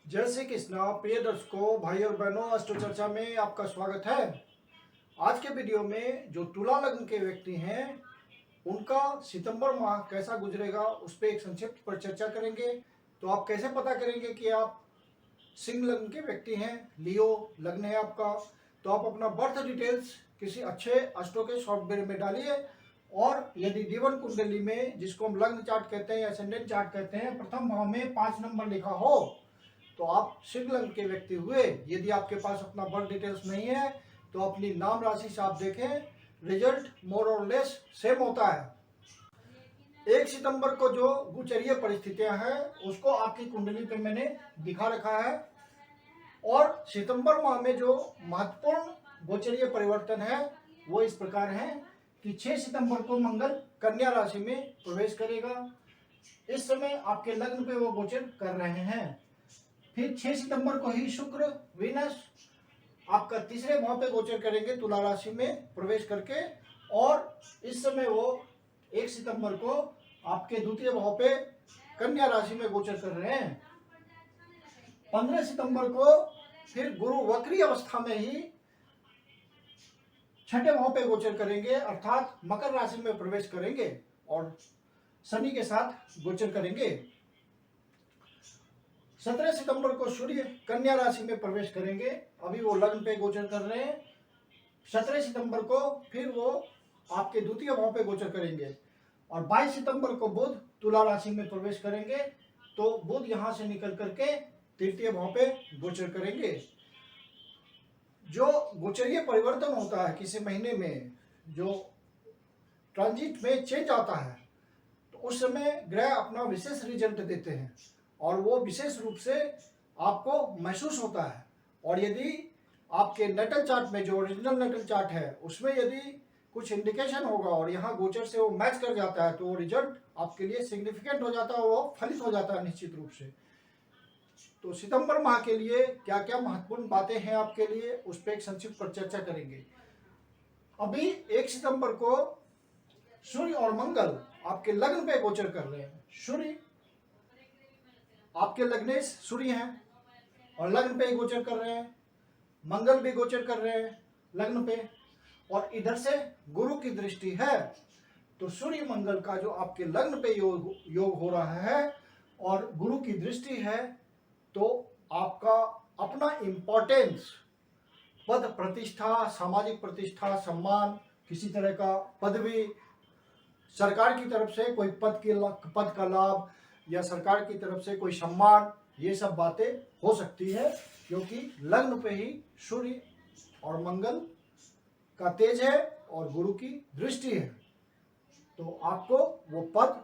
जय श्री कृष्णा। प्रिय दर्शकों, भाई और बहनों, अष्टो चर्चा में आपका स्वागत है। आज के वीडियो में जो तुला लग्न के व्यक्ति हैं उनका सितंबर माह कैसा गुजरेगा उस पर एक संक्षिप्त पर चर्चा करेंगे। तो आप कैसे पता करेंगे कि आप सिंह लग्न के व्यक्ति हैं, लियो लग्न है आपका। तो आप अपना बर्थ डिटेल्स किसी अच्छे अष्टो के सॉफ्टवेयर में डालिए और यदि जीवन कुंडली में, जिसको हम लग्न चार्ट कहते हैं या असेंडेंट चार्ट कहते हैं, प्रथम भाव में 5 नंबर लिखा हो तो आप सिंह लग्न के व्यक्ति हुए। यदि आपके पास अपना बर्थ डिटेल्स नहीं है तो अपनी नाम राशि से आप देखें, रिजल्ट मोर और लेस सेम होता है। 1 सितंबर को जो गोचरीय परिस्थितियां हैं उसको आपकी कुंडली पे मैंने दिखा रखा है। और सितंबर माह में जो महत्वपूर्ण गोचरीय परिवर्तन है वो इस प्रकार है कि 6 सितंबर को मंगल कन्या राशि में प्रवेश करेगा। इस समय आपके लग्न पे वो गोचर कर रहे हैं। फिर 6 सितंबर को ही शुक्र वीनस आपका तीसरे भाव पे गोचर करेंगे, तुला राशि में प्रवेश करके। और इस समय वो 1 सितंबर को आपके द्वितीय भाव पे कन्या राशि में गोचर कर रहे हैं। 15 सितंबर को फिर गुरु वक्री अवस्था में ही छठे भाव पे गोचर करेंगे, अर्थात मकर राशि में प्रवेश करेंगे और शनि के साथ गोचर करेंगे। 17 सितंबर को सूर्य कन्या राशि में प्रवेश करेंगे, अभी वो लग्न पे गोचर कर रहे हैं। 17 सितंबर को फिर वो आपके द्वितीय भाव पे गोचर करेंगे और 22 सितंबर को बुध तुला राशि में प्रवेश करेंगे। तो बुध यहां से निकल करके तृतीय भाव पे गोचर करेंगे। जो गोचरीय परिवर्तन होता है किसी महीने में, जो ट्रांजिट में चेंज आता है, तो उस समय ग्रह अपना विशेष रिजल्ट देते हैं और वो विशेष रूप से आपको महसूस होता है। और यदि आपके नेटल चार्ट में, जो ओरिजिनल नेटल चार्ट है, उसमें यदि कुछ इंडिकेशन होगा और यहाँ गोचर से वो मैच कर जाता है तो वो रिजल्ट आपके लिए सिग्निफिकेंट हो जाता है, वो फलित हो जाता है निश्चित रूप से। तो सितंबर माह के लिए क्या क्या महत्वपूर्ण बातें हैं आपके लिए, उस पर एक संक्षिप्त पर चर्चा करेंगे। अभी 1 सितंबर को सूर्य और मंगल आपके लग्न पे गोचर कर रहे हैं। सूर्य आपके लग्नेश सूर्य हैं और लग्न पे गोचर कर रहे हैं, मंगल भी गोचर कर रहे हैं लग्न पे, और इधर से गुरु की दृष्टि है। तो सूर्य मंगल का जो आपके लग्न पे योग हो रहा है और गुरु की दृष्टि है, तो आपका अपना इंपॉर्टेंस, पद प्रतिष्ठा, सामाजिक प्रतिष्ठा, सम्मान, किसी तरह का पदवी, सरकार की तरफ से कोई पद का लाभ या सरकार की तरफ से कोई सम्मान, ये सब बातें हो सकती है क्योंकि लग्न पे ही सूर्य और मंगल का तेज है और गुरु की दृष्टि है। तो आपको वो पद,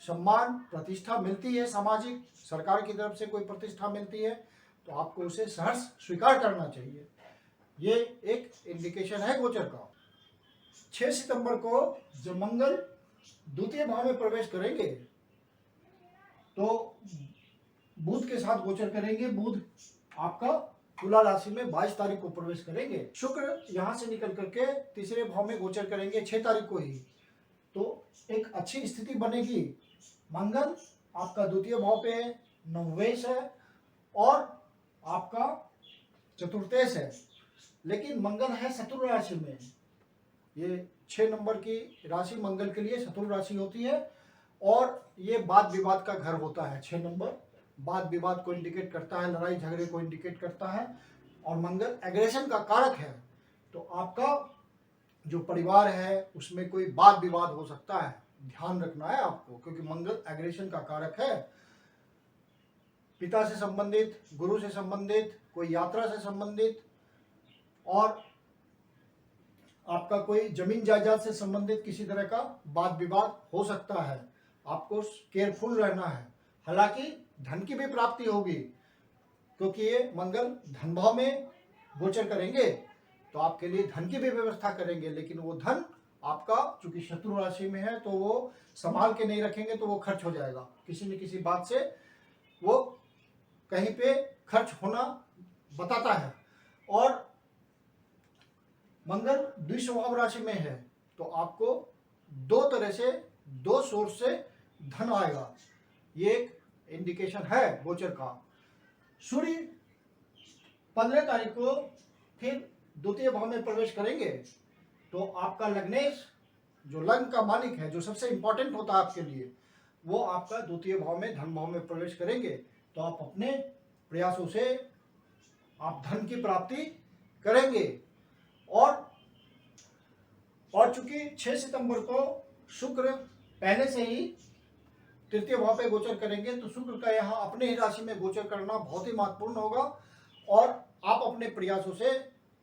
सम्मान, प्रतिष्ठा मिलती है, सामाजिक, सरकार की तरफ से कोई प्रतिष्ठा मिलती है, तो आपको उसे सहर्ष स्वीकार करना चाहिए। ये एक इंडिकेशन है गोचर का। 6 सितंबर को जब मंगल द्वितीय भाव में प्रवेश करेंगे तो बुध के साथ गोचर करेंगे। बुध आपका तुला राशि में 22 तारीख को प्रवेश करेंगे। शुक्र यहां से निकल करके तीसरे भाव में गोचर करेंगे 6 तारीख को ही। तो एक अच्छी स्थिति बनेगी। मंगल आपका द्वितीय भाव पे है, नववेश है और आपका चतुर्थेश है, लेकिन मंगल है शत्रु राशि में। ये 6 नंबर की राशि मंगल के लिए शत्रु राशि होती है और ये वाद विवाद का घर होता है। 6 नंबर वाद विवाद को इंडिकेट करता है, लड़ाई झगड़े को इंडिकेट करता है और मंगल एग्रेशन का कारक है। तो आपका जो परिवार है उसमें कोई वाद विवाद हो सकता है, ध्यान रखना है आपको, क्योंकि मंगल एग्रेशन का कारक है। पिता से संबंधित, गुरु से संबंधित, कोई यात्रा से संबंधित और आपका कोई जमीन जायदाद से संबंधित किसी तरह का वाद विवाद हो सकता है। आपको केयरफुल रहना है। हालांकि धन की भी प्राप्ति होगी क्योंकि ये मंगल धन भाव में गोचर करेंगे, तो आपके लिए धन की भी व्यवस्था करेंगे, लेकिन वो धन आपका चूंकि शत्रु राशि में है तो वो संभाल के नहीं रखेंगे तो वो खर्च हो जाएगा। किसी न किसी बात से वो कहीं पे खर्च होना बताता है। और मंगल द्विस्वभाव राशि में है तो आपको दो तरह से, दो सोर्स से धन आएगा। ये एक इंडिकेशन है गोचर का। सूर्य 15 तारीख को फिर द्वितीय भाव में प्रवेश करेंगे, तो आपका लग्नेश जो लग्न का मालिक है, जो सबसे इंपॉर्टेंट होता है आपके लिए, वो आपका द्वितीय भाव में धन भाव में प्रवेश करेंगे। तो आप अपने प्रयासों से आप धन की प्राप्ति करेंगे। और चूंकि 6 सितंबर को शुक्र पहले से ही तृतीय भाव पे गोचर करेंगे, तो शुक्र का यहाँ अपने ही राशि में गोचर करना बहुत ही महत्वपूर्ण होगा और आप अपने प्रयासों से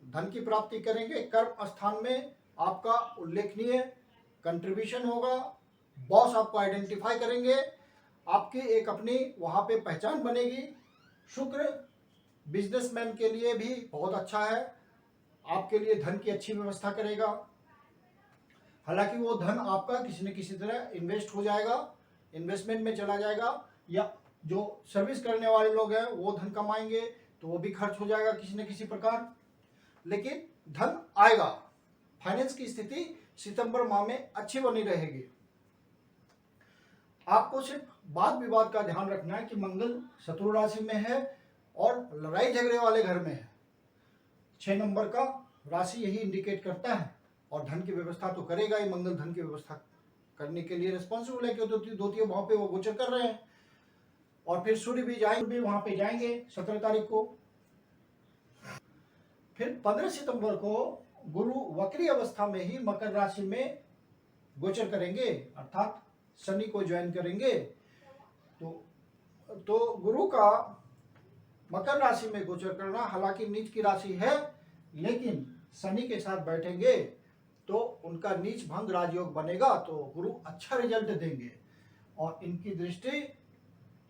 धन की प्राप्ति करेंगे। कर्म स्थान में आपका उल्लेखनीय कंट्रीब्यूशन होगा, बॉस आपको आइडेंटिफाई करेंगे, आपकी एक अपनी वहाँ पे पहचान बनेगी। शुक्र बिजनेसमैन के लिए भी बहुत अच्छा है, आपके लिए धन की अच्छी व्यवस्था करेगा। हालांकि वो धन आपका किसी न किसी तरह इन्वेस्ट हो जाएगा, इन्वेस्टमेंट में चला जाएगा, या जो सर्विस करने वाले लोग हैं वो धन कमाएंगे तो वो भी खर्च हो जाएगा किसी न किसी प्रकार, लेकिन धन आएगा। फाइनेंस की स्थिति सितंबर माह में अच्छी बनी रहेगी। आपको सिर्फ वाद विवाद का ध्यान रखना है कि मंगल शत्रु राशि में है और लड़ाई झगड़े वाले घर में है। 6 नंबर का राशि यही इंडिकेट करता है, और धन की व्यवस्था तो करेगा ही। मंगल धन की व्यवस्था करने के लिए रिस्पॉन्सिबल है, क्योंकि द्वितीय भाव पे वो गोचर कर रहे हैं। और फिर सूर्य भी वहां पे जाएंगे 17 तारीख को। फिर 15 सितंबर को गुरु वक्री अवस्था में ही मकर राशि में गोचर करेंगे, अर्थात शनि को ज्वाइन करेंगे। तो गुरु का मकर राशि में गोचर करना, हालांकि नीच की राशि है, लेकिन शनि के साथ बैठेंगे तो उनका नीच भंग राजयोग बनेगा, तो गुरु अच्छा रिजल्ट देंगे। और इनकी दृष्टि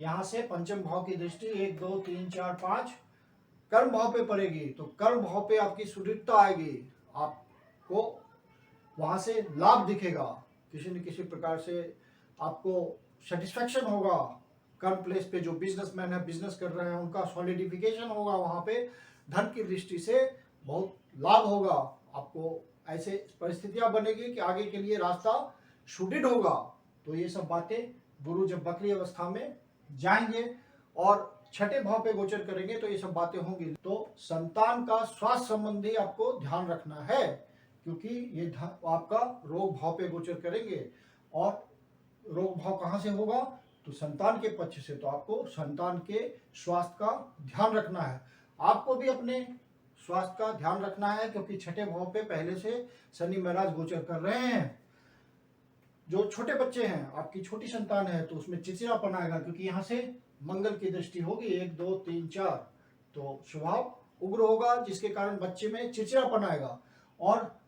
यहाँ से पंचम भाव की दृष्टि 1 2 3 4 5 कर्म भाव पे पड़ेगी, तो कर्म भाव पे आपकी सुदृढ़ता आएगी, आपको वहां से लाभ दिखेगा, किसी न किसी प्रकार से आपको सेटिस्फेक्शन होगा। कर्म प्लेस पे जो बिजनेसमैन है, बिजनेस कर रहे हैं, उनका सॉलिडिफिकेशन होगा, वहां पे धन की दृष्टि से बहुत लाभ होगा। आपको ऐसे परिस्थितियां बनेगी कि आगे के लिए रास्ता सुदृढ़ होगा। तो ये सब बातें गुरु जब बकरी अवस्था में जाएंगे और 6ठे भाव पे गोचर करेंगे तो ये सब बातें होंगी। तो संतान का स्वास्थ्य संबंधी आपको ध्यान रखना है, क्योंकि ये आपका रोग भाव पे गोचर करेंगे, और रोग भाव कहाँ से होगा, तो संतान के पक्ष से। तो आपको संतान के स्वास्थ्य का ध्यान रखना है। आपको भी अपने स्वास्थ्य का ध्यान रखना है, क्योंकि 6ठे भाव पे पहले से शनि महाराज गोचर कर रहे हैं। जो छोटे बच्चे हैं, आपकी छोटी संतान है, तो उसमें चिड़चिड़ापन आएगा, क्योंकि यहाँ से मंगल की दृष्टि होगी 1 2 3 4, तो स्वभाव उग्र होगा, जिसके कारण बच्चे में चिड़चिड़ापन आएगा। और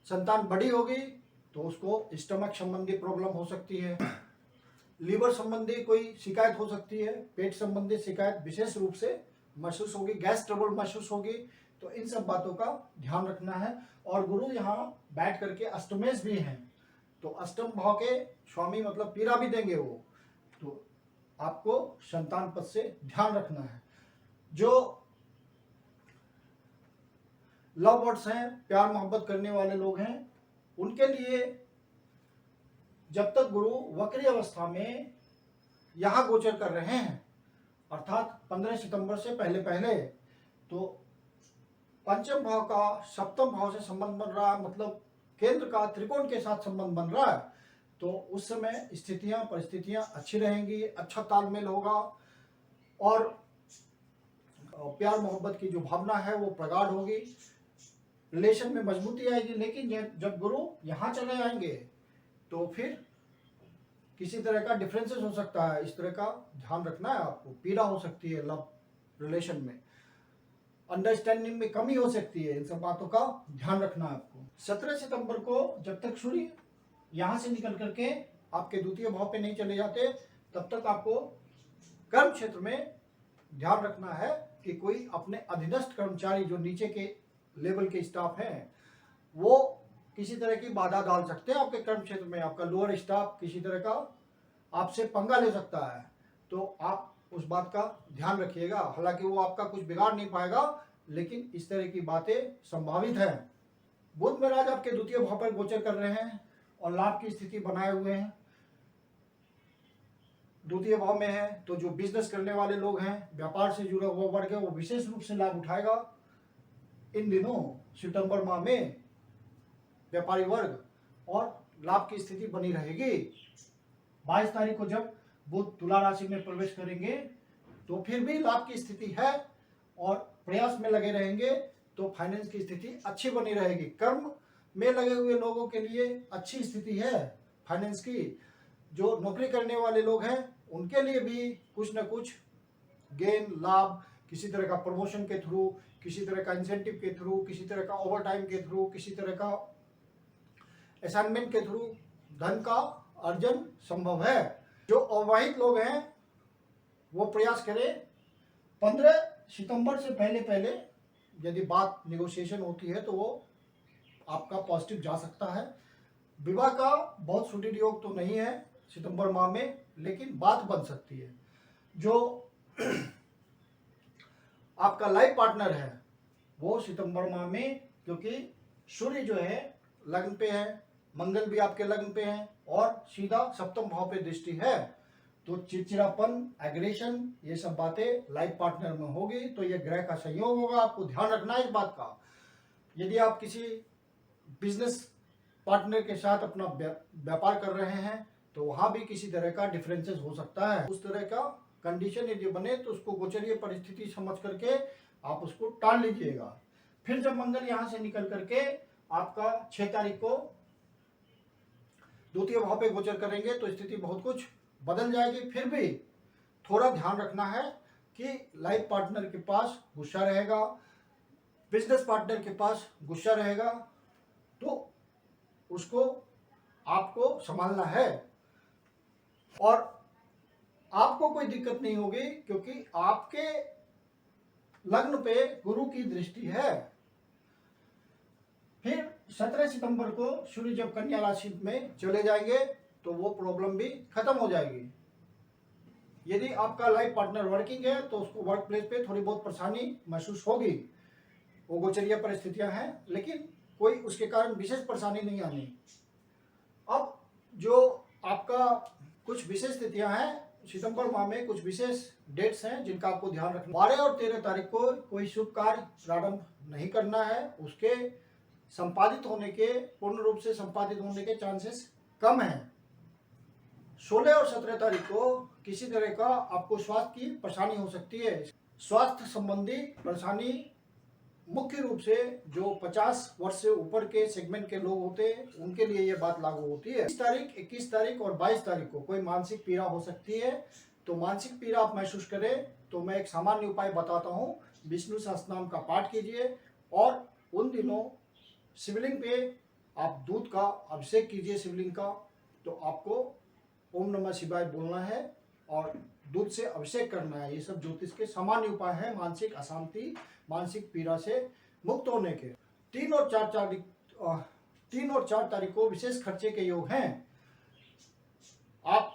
संतान बड़ी होगी तो उसको स्टमक संबंधी प्रॉब्लम हो सकती है, लीवर संबंधी कोई शिकायत हो सकती है, पेट संबंधी शिकायत विशेष रूप से महसूस होगी, गैस ट्रबल महसूस होगी। तो इन सब बातों का ध्यान रखना है। और गुरु यहाँ बैठ करके अष्टमेश भी हैं, तो अष्टम भाव के स्वामी मतलब पीड़ा भी देंगे वो, तो आपको संतान पद से ध्यान रखना है। जो लव बर्ड्स हैं, प्यार मोहब्बत करने वाले लोग हैं, उनके लिए जब तक गुरु वक्री अवस्था में यहां गोचर कर रहे हैं, अर्थात 15 सितंबर से पहले तो पंचम भाव का सप्तम भाव से संबंध बन रहा है, मतलब केंद्र का त्रिकोण के साथ संबंध बन रहा है। तो उस समय स्थितियां परिस्थितियां अच्छी रहेंगी, अच्छा तालमेल होगा, और प्यार मोहब्बत की जो भावना है वो प्रगाढ़ होगी, रिलेशन में मजबूती आएगी। लेकिन जब गुरु यहाँ चले आएंगे तो फिर किसी तरह का डिफरेंसेस हो सकता है, इस तरह का ध्यान रखना है आपको। पीड़ा हो सकती है लव रिलेशन में, अंडरस्टैंडिंग में कमी हो सकती है, इन सब बातों का ध्यान रखना है आपको। 17 सितंबर को जब तक सूर्य यहाँ से निकल करके आपके द्वितीय भाव पे नहीं चले जाते, तब तक आपको कर्म क्षेत्र में ध्यान रखना है कि कोई अपने अधीनस्थ कर्मचारी जो नीचे के लेवल के स्टाफ हैं, वो किसी तरह की बाधा डाल सकते हैं आपके कर्म क्षेत्र में। आपका लोअर स्टाफ किसी तरह का आपसे पंगा ले सकता है, तो आप उस बात का ध्यान रखिएगा। हालांकि वो आपका कुछ बिगाड़ नहीं पाएगा, लेकिन इस तरह की बातें संभावित है। बुध महाराज आपके द्वितीय भाव पर गोचर कर रहे हैं और लाभ की स्थिति बनाए हुए हैं। द्वितीय भाव में है, तो जो बिजनेस करने वाले लोग हैं, व्यापार से जुड़ा हुआ वर्ग है, वो विशेष रूप से लाभ उठाएगा इन दिनों सितंबर माह में व्यापारी वर्ग, और लाभ की स्थिति बनी रहेगी। 22 तारीख को जब बुध तुला राशि में प्रवेश करेंगे तो फिर भी लाभ की स्थिति है और प्रयास में लगे रहेंगे तो फाइनेंस की स्थिति अच्छी बनी रहेगी। कर्म में लगे हुए लोगों के लिए अच्छी स्थिति है फाइनेंस की। जो नौकरी करने वाले लोग हैं उनके लिए भी कुछ न कुछ गेन, लाभ, किसी तरह का प्रमोशन के थ्रू, किसी तरह का इंसेंटिव के थ्रू, किसी तरह का ओवर टाइम के थ्रू, किसी तरह का असाइनमेंट के थ्रू धन का अर्जन संभव है। जो अविवाहित लोग हैं वो प्रयास करें 15 सितंबर से पहले पहले यदि बात निगोशिएशन होती है तो वो आपका पॉजिटिव जा सकता है। विवाह का बहुत सुदृढ़ योग तो नहीं है सितंबर माह में, लेकिन बात बन सकती है। जो आपका लाइफ पार्टनर है वो सितंबर माह में, क्योंकि सूर्य जो है लग्न पे है, मंगल भी आपके लग्न पे है और सीधा सप्तम भाव पे दृष्टि है, तो चिड़चिड़ापन, एग्रेशन, ये सब बातें लाइफ पार्टनर में होगी। तो ये ग्रह का संयोग होगा, आपको ध्यान रखना है इस बात का। यदि आप किसी बिजनेस पार्टनर के साथ अपना व्यापार कर रहे हैं तो वहां भी किसी तरह का डिफरेंसेस हो सकता है। उस तरह का कंडीशन यदि बने तो उसको गोचरीय परिस्थिति समझ करके आप उसको टाल लीजिएगा। फिर जब मंगल यहां से निकल करके आपका 6 तारीख को द्वितीय भाव पे गोचर करेंगे तो स्थिति बहुत कुछ बदल जाएगी। फिर भी थोड़ा ध्यान रखना है कि लाइफ पार्टनर के पास गुस्सा रहेगा, बिजनेस पार्टनर के पास गुस्सा रहेगा, तो उसको आपको संभालना है। और आपको कोई दिक्कत नहीं होगी क्योंकि आपके लग्न पे गुरु की दृष्टि है। फिर 17 सितंबर को सूर्य जब कन्या राशि में चले जाएंगे तो वो प्रॉब्लम भी खत्म हो जाएगी। यदि आपका लाइफ पार्टनर वर्किंग है तो उसको वर्क प्लेस पे थोड़ी बहुत परेशानी महसूस होगी, वो गोचरीय परिस्थितियां हैं, लेकिन कोई उसके कारण विशेष परेशानी नहीं आनी। अब जो आपका कुछ विशेष स्थितियां हैं सितंबर माह में, कुछ विशेष डेट्स हैं जिनका आपको ध्यान रखना। 12 और 13 तारीख को कोई शुभ कार्य प्रारंभ नहीं करना है, उसके संपादित होने के, पूर्ण रूप से संपादित होने के चांसेस कम हैं। 16 और 17 तारीख को किसी तरह का आपको स्वास्थ्य की परेशानी हो सकती है। स्वास्थ्य संबंधी परेशानी मुख्य रूप से जो 50 वर्ष से ऊपर के सेगमेंट के लोग होते हैं उनके लिए ये बात लागू होती है। 20 तारीख, 21 तारीख और 22 तारीख को कोई मानसिक पीड़ा हो सकती है। तो मानसिक पीड़ा आप महसूस करें तो मैं एक सामान्य उपाय बताता हूँ, विष्णु सहस्त्रनाम का पाठ कीजिए और उन दिनों शिवलिंग पे आप दूध का अभिषेक कीजिए शिवलिंग का। तो आपको ओम नमः शिवाय बोलना है और दूध से अभिषेक करना है। ये सब ज्योतिष के सामान्य उपाय हैं मानसिक अशांति, मानसिक पीड़ा से मुक्त होने के। 3 और 4 तारीख को विशेष खर्चे के योग हैं। आप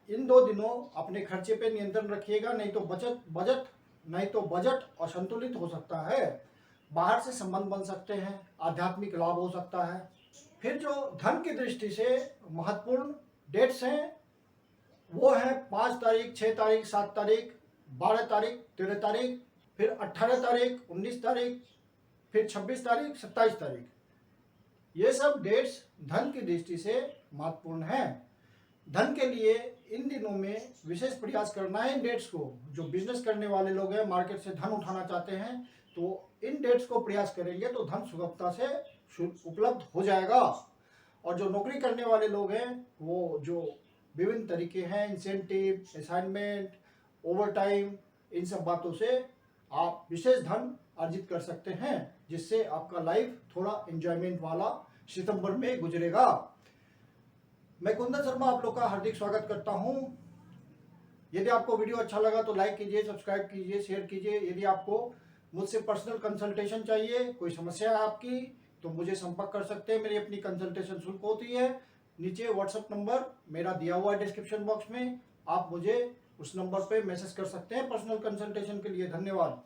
इन 2 दिनों अपने खर्चे पे नियंत्रण रखिएगा, नहीं तो बजट असंतुलित हो सकता है। बाहर से संबंध बन सकते हैं, आध्यात्मिक लाभ हो सकता है। फिर जो धन की दृष्टि से महत्वपूर्ण डेट्स हैं वो है 5 तारीख, 6 तारीख, 7 तारीख, 12 तारीख, 13 तारीख, फिर 18 तारीख, 19 तारीख, फिर 26 तारीख, 27 तारीख। ये सब डेट्स धन की दृष्टि से महत्वपूर्ण हैं। धन के लिए इन दिनों में विशेष प्रयास करना है। इन डेट्स को, जो बिजनेस करने वाले लोग हैं, मार्केट से धन उठाना चाहते हैं, तो इन डेट्स को प्रयास करेंगे तो धन सुगमता से उपलब्ध हो जाएगा। और जो नौकरी करने वाले लोग हैं वो जो विभिन्न तरीके हैं, इंसेंटिव, असाइनमेंट, ओवर टाइम, इन सब बातों से आप विशेष धन अर्जित कर सकते हैं, जिससे आपका लाइफ थोड़ा एंजॉयमेंट वाला सितंबर में गुजरेगा। मैं कुंदन शर्मा आप लोग का हार्दिक स्वागत करता हूं। यदि आपको वीडियो अच्छा लगा तो लाइक कीजिए, सब्सक्राइब कीजिए, शेयर कीजिए। यदि आपको मुझसे पर्सनल कंसल्टेशन चाहिए, कोई समस्या है आपकी, तो मुझे संपर्क कर सकते हैं। मेरी अपनी कंसल्टेशन शुल्क होती है। नीचे व्हाट्सएप नंबर मेरा दिया हुआ है डिस्क्रिप्शन बॉक्स में, आप मुझे उस नंबर पे मैसेज कर सकते हैं पर्सनल कंसल्टेशन के लिए। धन्यवाद।